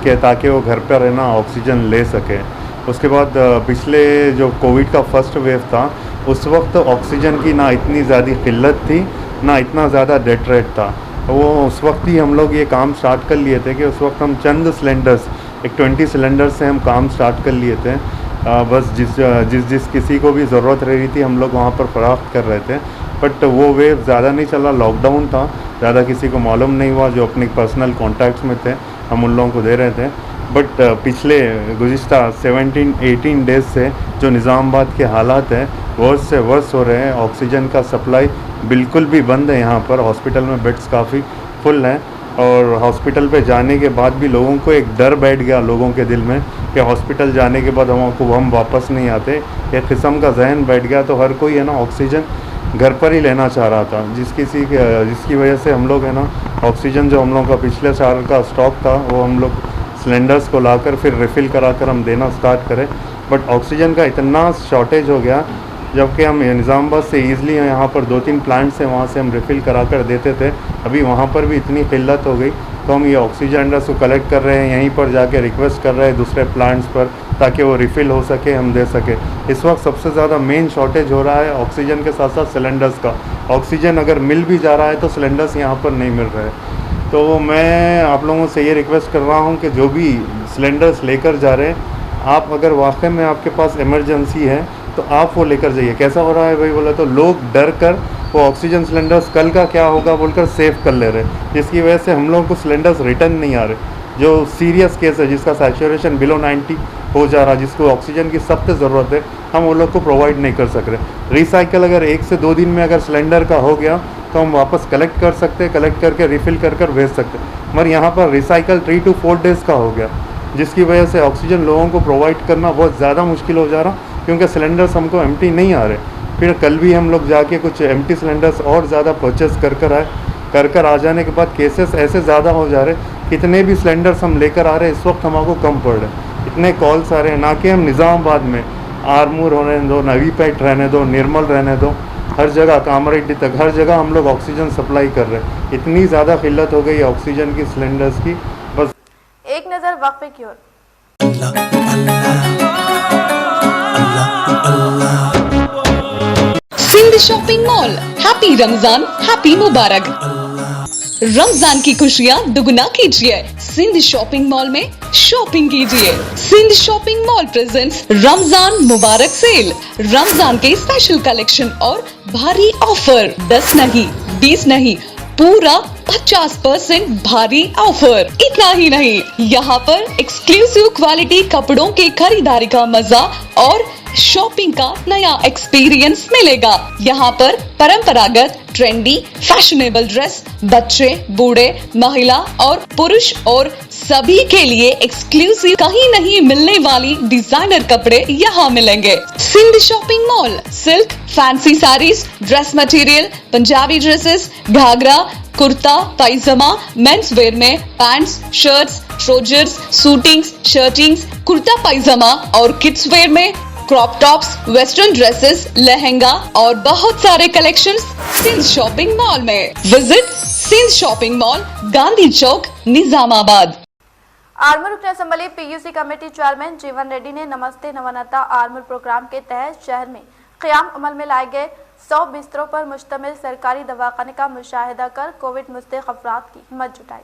कि ताकि वो घर पर रहना ऑक्सीजन ले सके। उसके बाद पिछले जो कोविड का फर्स्ट वेव था उस वक्त ऑक्सीजन की ना इतनी ज़्यादा किल्लत थी ना इतना ज़्यादा डेथ रेट था। वो उस वक्त ही हम लोग ये काम स्टार्ट कर लिए थे कि उस वक्त हम चंद सिलेंडर्स, एक 20 सिलेंडर्स से हम काम स्टार्ट कर लिए थे। बस जिस किसी को भी ज़रूरत रही थी हम लोग वहाँ पर फराख्त कर रहे थे। बट वो वेव ज़्यादा नहीं चला, लॉकडाउन था, ज़्यादा किसी को मालूम नहीं हुआ, जो अपने पर्सनल कॉन्टैक्ट्स में थे हम उन लोगों को दे रहे थे। बट पिछले गुज़िश्ता 17-18 डेज़ से जो निज़ामाबाद के हालात हैं वर्स से वर्स हो रहे हैं। ऑक्सीजन का सप्लाई बिल्कुल भी बंद है यहाँ पर, हॉस्पिटल में बेड्स काफ़ी फुल हैं और हॉस्पिटल पे जाने के बाद भी लोगों को एक डर बैठ गया लोगों के दिल में कि हॉस्पिटल जाने के बाद हम वापस नहीं आते, एक किस्म का जहन बैठ गया। तो हर कोई है ना ऑक्सीजन घर पर ही लेना चाह रहा था, जिसकी वजह से हम लोग है ना ऑक्सीजन जो हम लोग का पिछले साल का स्टॉक था वो हम लोग सिलेंडर्स को लाकर फिर रिफ़िल कराकर हम देना स्टार्ट करें। बट ऑक्सीजन का इतना शॉर्टेज हो गया, जबकि हम निज़ामाबाद से ईज़िली यहाँ पर 2-3 प्लांट्स हैं वहाँ से हम रिफ़िल करा कर देते थे, अभी वहाँ पर भी इतनी किल्लत हो गई तो हम ये ऑक्सीजन को कलेक्ट कर रहे हैं, यहीं पर जाके रिक्वेस्ट कर रहे हैं दूसरे प्लांट्स पर ताकि वो रिफ़िल हो सके, हम दे सके। इस वक्त सबसे ज़्यादा मेन शॉर्टेज हो रहा है ऑक्सीजन के साथ साथ सिलेंडर्स का। ऑक्सीजन अगर मिल भी जा रहा है तो सिलेंडर्स यहाँ पर नहीं मिल रहे। तो मैं आप लोगों से ये रिक्वेस्ट कर रहा हूँ कि जो भी सिलेंडर्स लेकर जा रहे हैं, आप अगर वाकई में आपके पास इमरजेंसी है तो आप वो लेकर जाइए। कैसा हो रहा है भाई बोला तो लोग डर कर वो ऑक्सीजन सिलेंडर्स कल का क्या होगा बोलकर सेव कर ले रहे, जिसकी वजह से हम लोगों को सिलेंडर्स रिटर्न नहीं आ रहे। जो सीरियस केस है जिसका सैचुरेशन बिलो 90 हो जा रहा, जिसको ऑक्सीजन की सख्त ज़रूरत है, हम वो लोग को प्रोवाइड नहीं कर सक रहे। रिसाइकल अगर 1 से 2 दिन में अगर सिलेंडर का हो गया तो हम वापस कलेक्ट कर सकते हैं, कलेक्ट करके रिफ़िल कर भेज सकते हैं। मगर यहाँ पर रिसाइकल 3 to 4 डेज़ का हो गया, जिसकी वजह से ऑक्सीजन लोगों को प्रोवाइड करना बहुत ज़्यादा मुश्किल हो जा रहा, क्योंकि सिलेंडर्स हमको एम्प्टी नहीं आ रहे। फिर कल भी हम लोग जाके कुछ एम्प्टी सिलेंडर्स और ज़्यादा परचेस कर आ जाने के बाद केसेस ऐसे ज़्यादा हो जा रहे, कितने भी सिलेंडर्स हम लेकर आ रहे हैं इस वक्त हमको कम पड़ रहे। इतने कॉल्स आ रहे हैं, ना कि हम निज़ामाबाद में आरमूर होने दो, नवीपेट रहने दो, निर्मल रहने दो, हर जगह कामरेड्डी तक हर जगह हम लोग ऑक्सीजन सप्लाई कर रहे हैं। इतनी ज़्यादा किल्लत हो गई ऑक्सीजन की सिलेंडर्स की। बस एक नज़र वक्फे की ओर। Sindh shopping mall, happy Ramzan, happy मुबारक। रमजान की खुशियाँ दुगना कीजिए, सिंध शॉपिंग मॉल में शॉपिंग कीजिए। Sindh shopping mall presents Ramzan मुबारक सेल। रमजान के स्पेशल कलेक्शन और भारी ऑफर, 10 नहीं 20 नहीं, पूरा 50% भारी ऑफर। इतना ही नहीं, यहाँ पर एक्सक्लूसिव क्वालिटी कपड़ों के खरीदारी का मजा और शॉपिंग का नया एक्सपीरियंस मिलेगा। यहाँ पर परंपरागत, ट्रेंडी, फैशनेबल ड्रेस बच्चे, बूढ़े, महिला और पुरुष और सभी के लिए एक्सक्लूसिव कहीं नहीं मिलने वाली डिजाइनर कपड़े यहाँ मिलेंगे। Sindh shopping mall, silk, fancy saris, dress material, Punjabi dresses, ghagra, kurta, pyjama, mens wear में pants, shirts, trousers, suitings, shirtings, kurta pyjama और किड्स वेयर में crop tops, western dresses, lehenga और बहुत सारे कलेक्शंस सिंध शॉपिंग मॉल में। Visit Sindh shopping mall, Gandhi Chowk, Nizamabad. Armoor रुकन असम्बली पीयूसी कमेटी चेयरमैन जीवन रेड्डी ने नमस्ते नवनता आर्मूर प्रोग्राम के तहत शहर में क़याम अमल में लाए गए 100 बिस्तरों पर मुश्तमिल सरकारी दवाखाने का मुशाहिदा कर कोविड मुस्तक अफराद की हिम्मत जुटाई।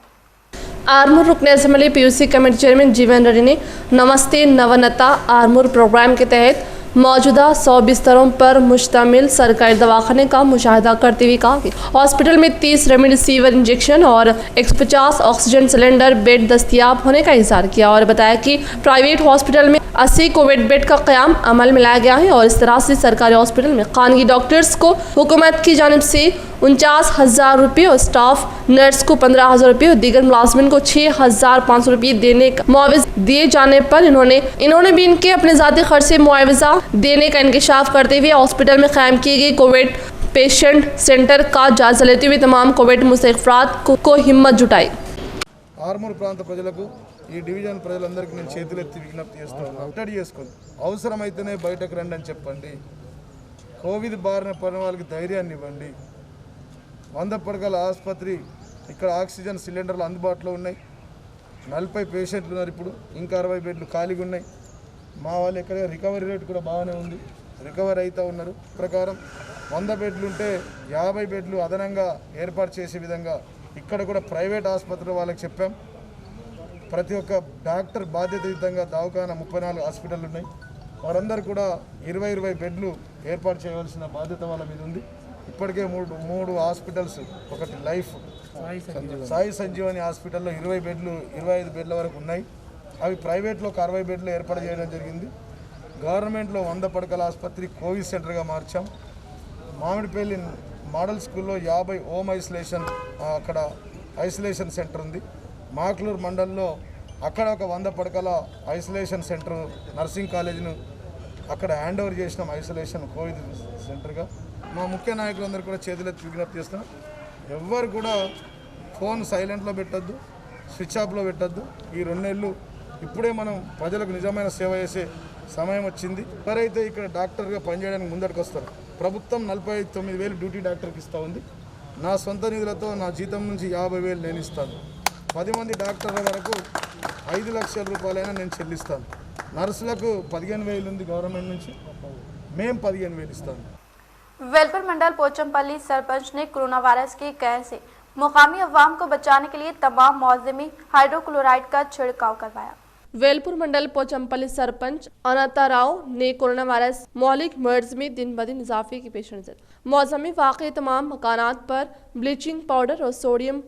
आर्मूर रुकन असम्बली पीयूसी कमेटी चेयरमैन जीवन रेड्डी ने नमस्ते नवनता आर्मूर प्रोग्राम के तहत मौजूदा 100 बिस्तरों पर मुश्तमिल सरकारी दवाखाने का मुशाहिदा करते हुए कहा कि हॉस्पिटल में 30 रेमडेसिविर इंजेक्शन और 150 ऑक्सीजन सिलेंडर बेड दस्तियाब होने का इज़हार किया और बताया कि प्राइवेट हॉस्पिटल में 80 कोविड बेड का क़याम अमल में लाया गया है और इस तरह से सरकारी हॉस्पिटल में खानगी डॉक्टर्स को हुकूमत की जानिब से 49,000 रुपये और स्टाफ नर्स को 15,000 रुपये और दीगर मुलाजमिन को 6,500 रुपये देने का मुआवजा दिए जाने पर इन्होंने भी इनके अपने ज़ाती खर्च से मुआवजा देने का इंकशाफ करते हुए हॉस्पिटल में कायम की गई कोविड पेशेंट सेंटर का जायजा लेते हुए तमाम कोविड मुस्तक अफराद को हिम्मत जुटाई। ఆర్మూర్ ప్రాంత ప్రజలకు ఈ డివిజన్ ప్రజలందరికీ నేను చేతులెత్తి విజ్ఞప్తి చేస్తున్నాను, కట్టడి చేసుకోండి, అవసరమైతేనే బయటకు రండి అని చెప్పండి, కోవిడ్ బారిన పడిన వాళ్ళకి ధైర్యాన్ని ఇవ్వండి। 100 పడకల ఆసుపత్రి, ఇక్కడ ఆక్సిజన్ సిలిండర్లు అందుబాటులో ఉన్నాయి, 40 పేషెంట్లు ఉన్నారు, ఇప్పుడు ఇంకా 60 బెడ్లు ఖాళీగా ఉన్నాయి। మా వాళ్ళు ఇక్కడ రికవరీ రేట్ కూడా బాగానే ఉంది, రికవర్ అవుతూ ఉన్నారు। ప్రకారం 100 బెడ్లు ఉంటే 50 బెడ్లు అదనంగా ఏర్పాటు చేసే విధంగా ఇక్కడ కూడా ప్రైవేట్ ఆసుపత్రుల వాళ్ళకి చెప్పాం। ప్రతి ఒక్క డాక్టర్ బాధ్యతాయుతంగా దవాఖానా 34 హాస్పిటల్ ఉన్నాయి, వారందరూ కూడా 20 బెడ్లు ఏర్పాటు చేయవలసిన బాధ్యత వాళ్ళ మీద ఉంది। ఇప్పటికే మూడు హాస్పిటల్స్, ఒకటి లైఫ్ సాయి సంజీవని హాస్పిటల్లో 20 బెడ్లు 25 బెడ్ల వరకు ఉన్నాయి, అవి ప్రైవేట్లో 60 బెడ్లు ఏర్పాటు చేయడం జరిగింది। గవర్నమెంట్లో 100 పడకల ఆసుపత్రి కోవిడ్ సెంటర్గా మార్చాం। మామిడిపల్లి మోడల్ స్కూల్లో 50 హోమ్ ఐసోలేషన్, అక్కడ ఐసోలేషన్ సెంటర్ ఉంది। మాక్లూరు మండలంలో అక్కడ ఒక 100 పడకల ఐసోలేషన్ సెంటర్, నర్సింగ్ కాలేజీను అక్కడ హ్యాండ్ ఓవర్ చేసినాం ఐసోలేషన్ కోవిడ్ సెంటర్గా। మా ముఖ్య నాయకులందరూ కూడా చేతులెత్తి విజ్ఞప్తి చేస్తున్నాం, ఎవ్వరు కూడా ఫోన్ సైలెంట్లో పెట్టద్దు, స్విచ్ ఆఫ్లో పెట్టద్దు। ఈ 2 నెలలు ఇప్పుడే మనం ప్రజలకు నిజమైన సేవ చేసే సమయం వచ్చింది। ఎవరైతే ఇక్కడ డాక్టర్గా పనిచేయడానికి ముందరికి వస్తారో, ప్రభుత్వం 49,000 డ్యూటీ డాక్టర్కి ఇస్తూ ఉంది, నా సొంత నిధులతో నా జీతం నుంచి 50,000 నేను ఇస్తాను। 10 మంది డాక్టర్ల వరకు 5 లక్షల రూపాయలైనా నేను చెల్లిస్తాను। నర్సులకు 15,000 ఉంది గవర్నమెంట్ నుంచి, మేము 15,000 ఇస్తాను। वेलपुर मंडल पोचमपल्ली सरपंच ने कोरोना वायरस के कहर से मुकामी अवाम को बचाने के लिए तमाम मौसमी हाइड्रोक्लोराइड का छिड़काव करवाया। वेलपुर मंडल पोचमपल्ली सरपंच अनंता राव ने कोरोना वायरस मौलिक मर्ज में दिन ब दिन इजाफे के पेश नजर मौसमी वाक़े तमाम मकानात पर ब्लीचिंग पाउडर और सोडियम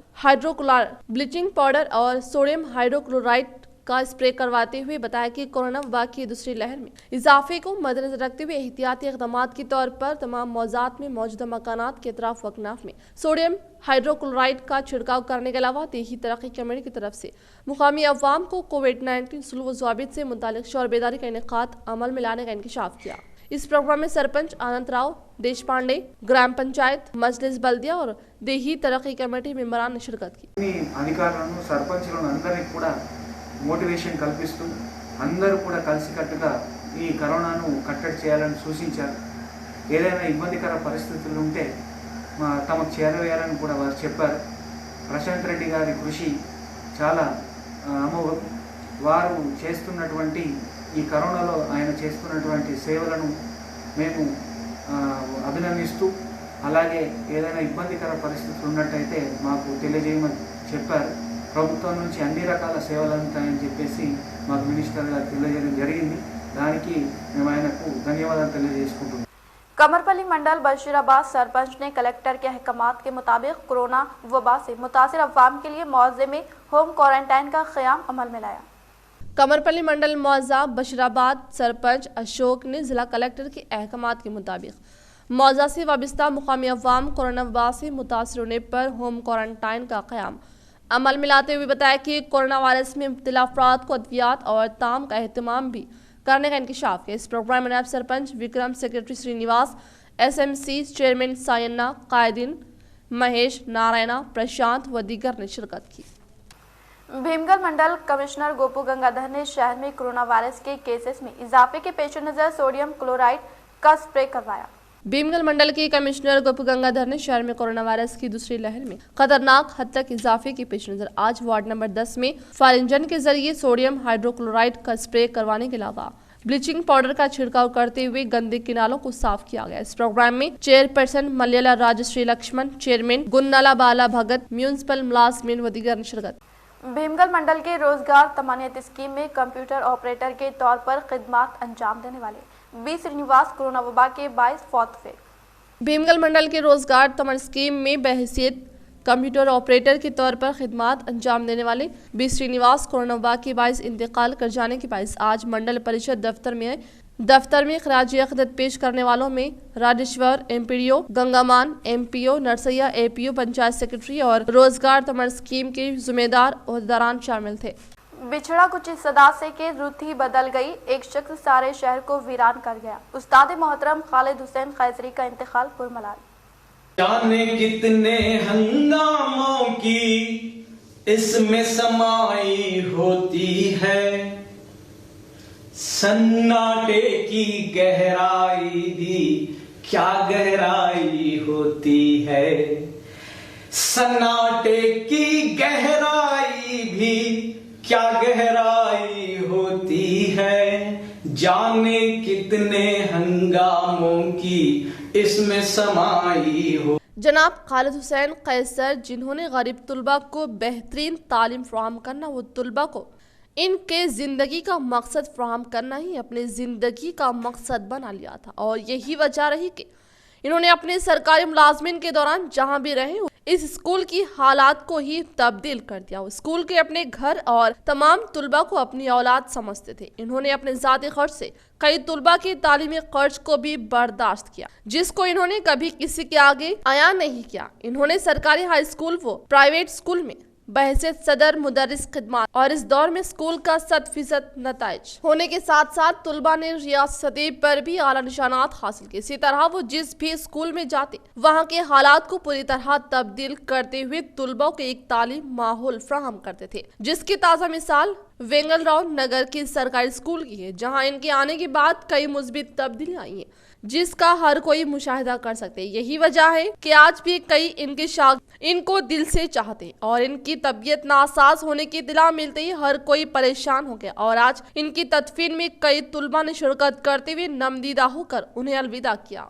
हाइड्रोक्लोराइड का स्प्रे करवाते हुए बताया कि कोरोना वबा की दूसरी लहर में इजाफे को मद्देनजर रखते हुए एहतियाती इक़दाम के तौर पर तमाम मौज़ात में मौजूदा मकानात के अतराफ व अकनाफ में सोडियम हाइड्रोक्लोराइड का छिड़काव करने के अलावा देही तरक्की कमेटी की तरफ से मुकामी अवाम को कोविड-19 सुलूक व ज़वाबित से मुतालिक शौर बेदारी का इनेकाद अमल में लाने का इंकशाफ किया। इस प्रोग्राम में सरपंच आनंद राव देश पांडे, ग्राम पंचायत, मजलिस बल्दिया और देही तरक्की कमेटी मेंबरान ने शिरकत की। अधिकारुలను సర్పంచులను అందరికీ కూడా మోటివేషన్ కల్పిస్తూ అందరూ కూడా కలిసికట్టుగా ఈ కరోనాను కట్టడి చేయాలని సూచించారు। ఏదైనా ఇబ్బందికర పరిస్థితులు ఉంటే తమకు చేరవేయాలని కూడా వారు చెప్పారు। ప్రశాంత్ రెడ్డి గారి కృషి చాలా అమోఘం। వారు చేస్తున్నటువంటి ఈ కరోనాలో ఆయన చేస్తున్నటువంటి సేవలను మేము అభినందిస్తూ అలాగే ఏదైనా ఇబ్బందికర పరిస్థితులు ఉన్నట్టయితే మాకు తెలియజేయమని చెప్పారు। ప్రభుత్వం నుంచి అన్ని రకాల సేవలు అందుతాయని చెప్పేసి మాకు మినిస్టర్ గారు తెలియజేయడం జరిగింది। దానికి మేము ఆయనకు ధన్యవాదాలు తెలియజేసుకుంటున్నాం। कमरपल्ली मंडल बशीराबाद सरपंच ने कलेक्टर के अहकामात के मुताबिक कोरोना वबा से मुतासिर अवाम के लिए मुआवजे में होम क्वारंटाइन का क़याम अमल में लाया। कमरपल्ली मंडल मौजा बशीराबाद सरपंच अशोक ने जिला कलेक्टर के अहकामात के मुताबिक मौजा से वाबस्ता मुकामी अवाम कोरोना वबा से मुतासर होने पर होम क्वारंटाइन का क़याम अमल में लाते हुए बताया कि कोरोना वायरस में मुब्तला अफराद को अद्वियात और ताम का एहतमाम भी करने का इंकशाफ किया। इस प्रोग्राम में नायब sarpanch Vikram, secretary Srinivas, SMC chairman Sayanna, कायदीन महेश, नारायणा, प्रशांत व दीगर ने शिरकत की। भीमगढ़ मंडल कमिश्नर गोपू गंगाधर ने शहर में कोरोना वायरस के केसेस में इजाफे के पेश नज़र सोडियम क्लोराइड का स्प्रे करवाया। भीमगढ़ मंडल के कमिश्नर गोपू गंगाधर ने शहर में कोरोना वायरस की दूसरी लहर में खतरनाक हद तक इजाफे के पेश नजर आज वार्ड नंबर 10 में फायर इंजन के जरिए सोडियम हाइड्रोक्लोराइड का स्प्रे करवाने के अलावा ब्लीचिंग पाउडर का छिड़काव करते हुए गंदे किनालों को साफ किया गया। इस प्रोग्राम में chairperson Malaya Rajshree Lakshman, chairman Gunnala बाला भगत, म्यूनिसिपल मुलाजमीन व दीगर ने शिरकत। भीमगढ़ मंडल के रोजगार तमानियत स्कीम में कंप्यूटर ऑपरेटर के तौर पर खिदमत अंजाम देने वाले बी श्रीनिवास कोरोना वबा के 22 फौत हुए। भीमगढ़ मंडल के रोजगार तमन स्कीम में बहैसियत कंप्यूटर ऑपरेटर के तौर पर खिदमत अंजाम देने वाले बी श्रीनिवास कोरोना वबा के बायस इंतकाल कर जाने के बायस आज मंडल परिषद दफ्तर में खराज अक़ीदत पेश करने वालों में Rajeshwar, MPDO Gangaman, MPO Narsaiah, APO panchayat secretary और रोजगार तमन स्कीम के जिम्मेदार ओहदेदारान शामिल थे। बिछड़ा कुछ इस सदा से के रुत ही बदल गई, एक शख्स सारे शहर को वीरान कर गया। उस्ताद मोहतरम खालिद हुसैन खैसरी का इंतकाल पुरमलाल। जाने कितने हंगामों की इसमें समाई होती है, सन्नाटे की गहराई भी क्या गहराई होती है, सन्नाटे की गहराई भी क्या गहराई होती है, जाने कितने हंगामों की इसमें समाई हो। जनाब खालिद हुसैन कैसर, जिन्होंने गरीब तुलबा को बेहतरीन तालीम फराहम करना व तुलबा को इनके ज़िंदगी का मकसद फराहम करना ही अपनी ज़िंदगी का मकसद बना लिया था और यही वजह रही कि इन्होंने अपने सरकारी मुलाजमिन के दौरान जहां भी रहे इस स्कूल की हालात को ही तब्दील कर दिया। स्कूल के अपने घर और तमाम तुलबा को अपनी औलाद समझते थे। इन्होंने अपने ज़ाती खर्च से कई तुलबा के तालीमी खर्च को भी बर्दाश्त किया, जिसको इन्होंने कभी किसी के आगे आया नहीं किया। इन्होंने सरकारी हाई स्कूल व प्राइवेट स्कूल में बहैसियत सदर मुदर्रिस खिदमत और इस दौर में स्कूल का 100% नताइज होने के साथ साथ तुलबा ने रियासती पर भी आला निशानात हासिल किए। इसी तरह वो जिस भी स्कूल में जाते वहाँ के हालात को पूरी तरह तब्दील करते हुए तुलबा को एक तालीम माहौल फ्राहम करते थे, जिसकी ताज़ा मिसाल वेंगलराव नगर के सरकारी स्कूल की है, जहाँ इनके आने के बाद कई मुस्बित तब्दीलियाँ आई हैं, जिसका हर कोई मुशाहिदा कर सकते हैं। यही वजह है कि आज भी कई इनके शागिर्द इनको दिल से चाहते और इनकी तबीयत नासाज होने की इत्तला मिलते ही हर कोई परेशान हो गया और आज इनकी तदफीन में कई तुलबा ने शिरकत करते हुए नमदीदा होकर उन्हें अलविदा किया।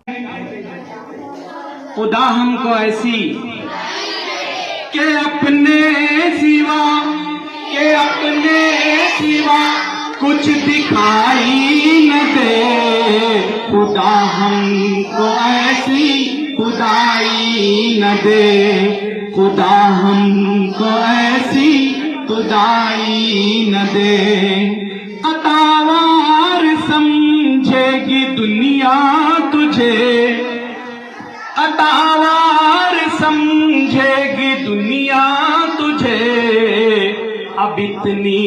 खुदा हमको ऐसी के अपने सिवा कुछ दिखाई न दे, खुदा हमको ऐसी खुदाई न दे, खुदा हमको ऐसी खुदाई न दे। अतावार समझेगी दुनिया तुझे, अतावार समझेगी दुनिया तुझे। अब इतनी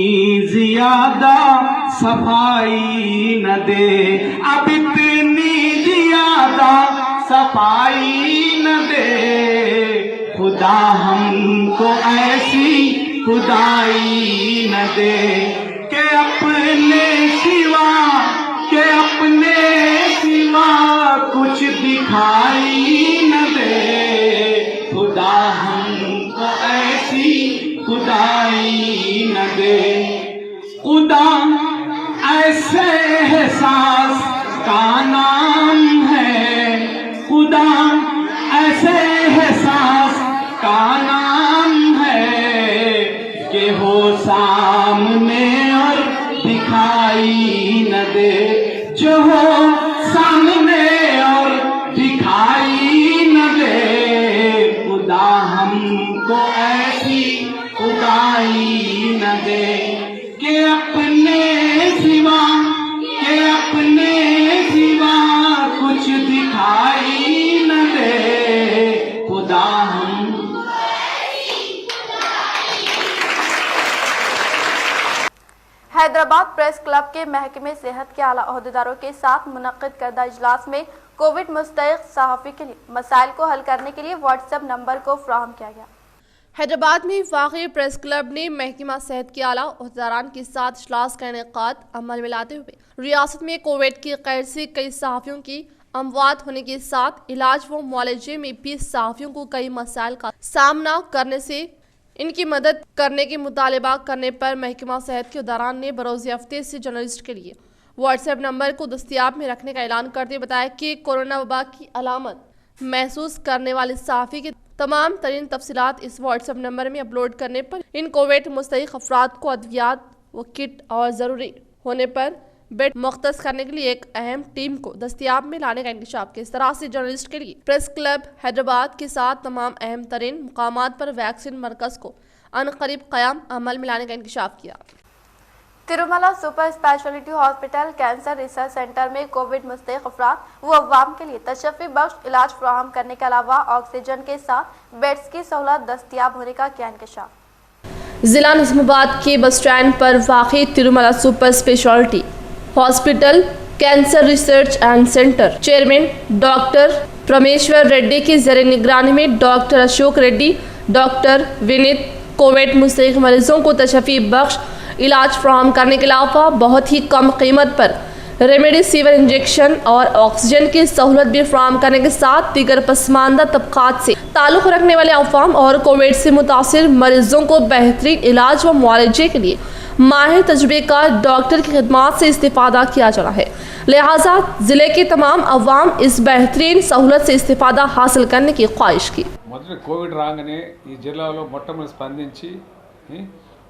ज्यादा सफाई न दे, अब इतनी ज्यादा सफाई न दे। खुदा हमको ऐसी खुदाई न दे के अपने सिवा कुछ दिखाई न दे। खुदा हमको ऐसी खुदाई न दे। खुदा ऐसे एहसास का नाम है, खुदा ऐसे एहसास का नाम है कि हो सामने और दिखाई न दे। जो हो सामने और दिखाई न दे। खुदा हमको ऐसी खुदाई न दे कि अपने सिवा कुछ दिखाई न दे। खुदा हम हैदराबाद प्रेस क्लब के महकमे सेहत के आला ओहदेदारों के साथ मुनक्किद करदा इजलास में कोविड मुस्तैक़ सहाफ़ी के लिए मसाइल को हल करने के लिए व्हाट्सएप नंबर को फराहम किया गया। हैदराबाद में वाक़ई प्रेस क्लब ने महकमा सेहत के आला ओहदेदारान के साथ इजलास का इनेकाद अमल में लाते हुए रियासत में कोविड की कैद से कई सहाफ़ियों की अमवात होने के साथ इलाज व मुआलजे में भी सहाफ़ियों को कई मसाइल का सामना करने से इनकी मदद करने की मुतालबा करने पर महकमा सेहत के उदारान ने बरोज़ हफ्ते से जर्नलिस्ट के लिए व्हाट्सएप नंबर को दस्तियाब में रखने का ऐलान करते बताया कि कोरोना वबा की अलामत महसूस करने वाले सहाफ़ी के तमाम तरीन तफसीलात इस व्हाट्सएप नंबर में अपलोड करने पर इन कोविड मुस्तैक़ अफराद को अद्वियात व किट और ज़रूरी होने पर बेड मुख्तस करने के लिए एक अहम टीम को दस्तियाब में लाने का इंकशाफ किया। इस तरह से जर्नलिस्ट के लिए प्रेस क्लब हैदराबाद के साथ तमाम अहम तरीन मुकामात पर वैक्सीन मरकज़ को अनकरीब क़याम अमल में लाने का इंकशाफ किया। Tirumala super speciality hospital cancer research centre में कोविड मुस्तैक़ अफराद व अवाम के लिए तशफ़ी बख्श इलाज फराहम करने के अलावा ऑक्सीजन के साथ बेड्स की सहूलत दस्तियाब होने का किया इंकशाफ। जिला निज़ामाबाद के बस स्टैंड पर वाक़ई Tirumala super speciality hospital cancer research and centre chairman doctor Parameshwar Reddy की ज़र निगरानी में doctor Ashok Reddy, doctor Vineet covid मुस्तैक़ मरीजों को तशफ़ी बख्श इलाज फराहम करने के अलावा बहुत ही कम कीमत पर रेमडेसिविर इंजेक्शन और ऑक्सीजन की सहूलत भी फराहम करने के साथ दीगर पसमानदा तबकात से ताल्लुक़ रखने वाले अवाम और कोविड से मुतासिर मरीजों को बेहतरीन इलाज व मुआलजे के लिए माहिर तजुर्बेकार डॉक्टर की खिदमात से इस्तिफादा किया जा रहा है। लिहाजा ज़िले के तमाम अवाम इस बेहतरीन सहूलत से इस्तिफादा हासिल करने की ख्वाहिश की। మొదటి కోవిడ్ రాగానే ఈ జిల్లాలో మొట్టమొదటి స్పందించి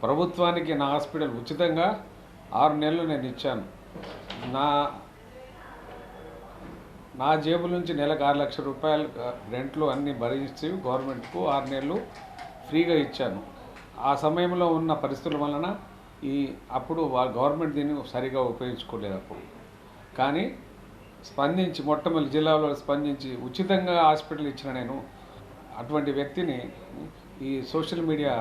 ప్రభుత్వానికి నా హాస్పిటల్ ఉచితంగా 6 నెలలు నేను ఇచ్చాను. నా జేబు నుంచి నెలకు 6 లక్షల రూపాయలు రెంట్లు అన్నీ భరించి గవర్నమెంట్కు 6 నెలలు ఫ్రీగా ఇచ్చాను. ఆ సమయంలో ఉన్న పరిస్థితుల వలన అప్పుడు గవర్నమెంట్ దీన్ని సరిగా ఉపయోగించుకోలేదు. అప్పుడు కానీ స్పందించి మొట్టమొదటి జిల్లాలో స్పందించి ఉచితంగా హాస్పిటల్ ఇచ్చిన నేను అటువంటి వ్యక్తిని ఈ సోషల్ మీడియా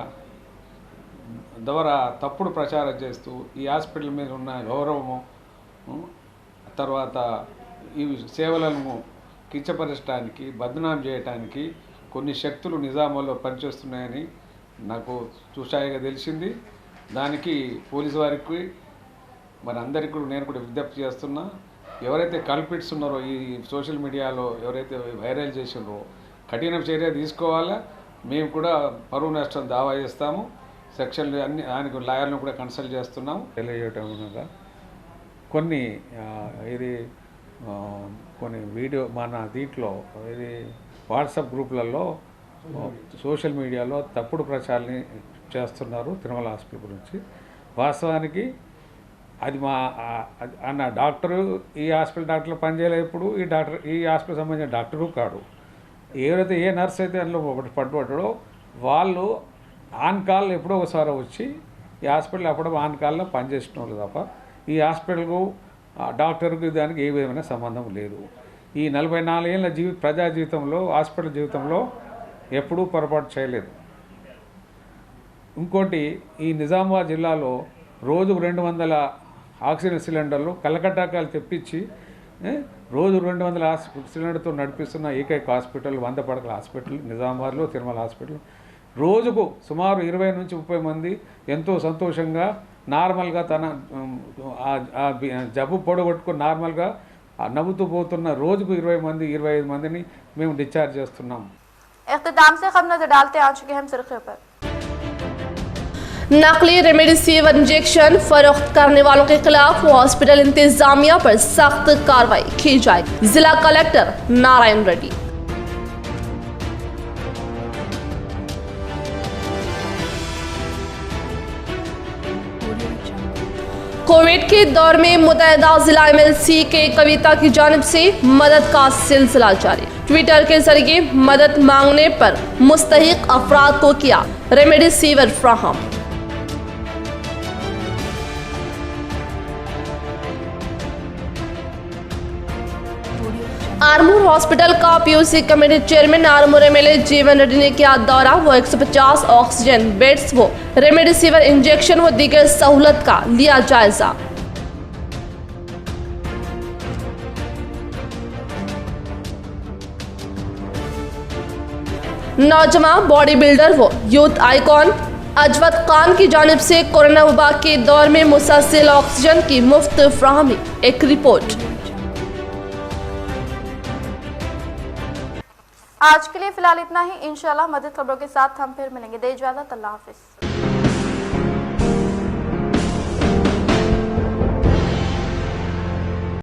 ద్వారా తప్పుడు ప్రచారం చేస్తూ ఈ హాస్పిటల్ మీద ఉన్న గౌరవము తర్వాత ఈ సేవలను కించపరచడానికి బదనాం చేయడానికి కొన్ని శక్తులు నిజామాలో పనిచేస్తున్నాయని నాకు చూశాయిగా తెలిసింది. దానికి పోలీసు వారికి మరి అందరికీ నేను కూడా విజ్ఞప్తి చేస్తున్నా, ఎవరైతే కల్పిట్స్ ఉన్నారో ఈ సోషల్ మీడియాలో ఎవరైతే వైరల్ చేసినారో కఠిన చర్య తీసుకోవాలా. మేము కూడా పరువు నష్టం దావా చేస్తాము. సెక్షన్లు అన్ని దానికి లాయర్లను కూడా కన్సల్ట్ చేస్తున్నాము. తెలియజేయటం కొన్ని కొన్ని వీడియో మన దీంట్లో ఇది వాట్సాప్ గ్రూపులలో సోషల్ మీడియాలో తప్పుడు ప్రచారాన్ని చేస్తున్నారు తిరుమల హాస్పిటల్ గురించి. వాస్తవానికి అది అన్న డాక్టరు ఈ హాస్పిటల్ డాక్టర్లు పనిచేయలేదు. ఇప్పుడు ఈ హాస్పిటల్ సంబంధించిన డాక్టరు కాడు. ఎవరైతే ఏ నర్స్ అయితే అందులో పట్టుబడ్డాడో వాళ్ళు ఆన్ కాల్ ఎప్పుడో ఒకసారి వచ్చి ఈ హాస్పిటల్ అప్పుడు ఆన్ కాల్లో పనిచేసిన వాళ్ళు తప్ప ఈ హాస్పిటల్కు డాక్టర్కు దానికి ఏ విధమైన సంబంధం లేదు. ఈ 44 ఏళ్ళ ప్రజా జీవితంలో హాస్పిటల్ జీవితంలో ఎప్పుడూ పొరపాటు చేయలేదు. ఇంకోటి ఈ నిజామాబాద్ జిల్లాలో రోజుకు 200 ఆక్సిజన్ సిలిండర్లు కలకట్టాకాలు తెప్పించి రోజు 200 సిలిండర్తో నడిపిస్తున్న ఏకైక హాస్పిటల్ 100 పడకల హాస్పిటల్ నిజామాబాద్లో తిరుమల హాస్పిటల్. రోజుకు సుమారు 20 నుంచి 30 మంది ఎంతో సంతోషంగా నార్మల్గా తన జబ్బు పొడగొట్టుకుని నార్మల్గా నవ్వుతూ పోతున్న రోజుకు 20 మంది 25 మందిని మేము డిశ్చార్జ్ చేస్తున్నాం. इख्तिताम से खबर नजर डालते आ चुके हैं सुर्खियों पर। नकली रेमडेसिविर इंजेक्शन फरोख्त करने वालों के खिलाफ हॉस्पिटल इंतजामिया पर सख्त कार्रवाई की जाएगी, जिला कलेक्टर नारायण रेड्डी। कोविड के दौर में मुतहदा जिला MLC के कविता की जानिब से मदद का सिलसिला जारी। ट्विटर के जरिए मदद मांगने पर मुस्तहिक अफराद को किया रेमडेसिविर फराहम। आरमूर हॉस्पिटल का POC committee chairman Armoor MLA जीवन रेड्डी ने किया दौरा। वो 150 ऑक्सीजन बेड्स वो रेमडेसिविर इंजेक्शन व दीगर सहूलत का लिया जायजा। नौजवान बॉडी बिल्डर वो यूथ आइकॉन अजवत खान की जानिब से कोरोना वबा के दौर में मुसलसल ऑक्सीजन की मुफ्त फ्राहमी। एक रिपोर्ट। आज के लिए फिलहाल इतना ही। इंशाल्लाह मज़ीद खबरों के साथ हम फिर मिलेंगे। दे इजाज़त, अल्लाह हाफिज़।